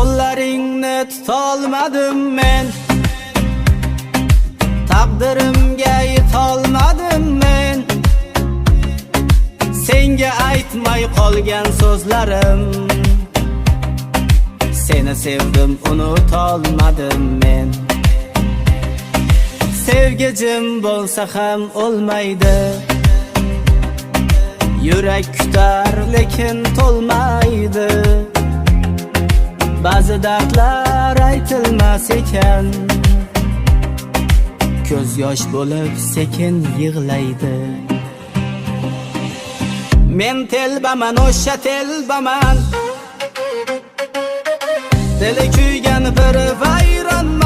Qo'llaringni tutolmadim men, taqdirimga yetolmadim men. Senga aytmay qolgan so'zlarim, seni sevdim unutolmadim men. Sevgi jim bo'lsa ham olmaydi, yurak kutar lekin to'lmaydi. Ba'zi dardlar aytilmas ekan, ko'z yosh bo'lib sekin yig'laydi. Men telbaman, o'sha telbaman, dili kuygan bir vayronman.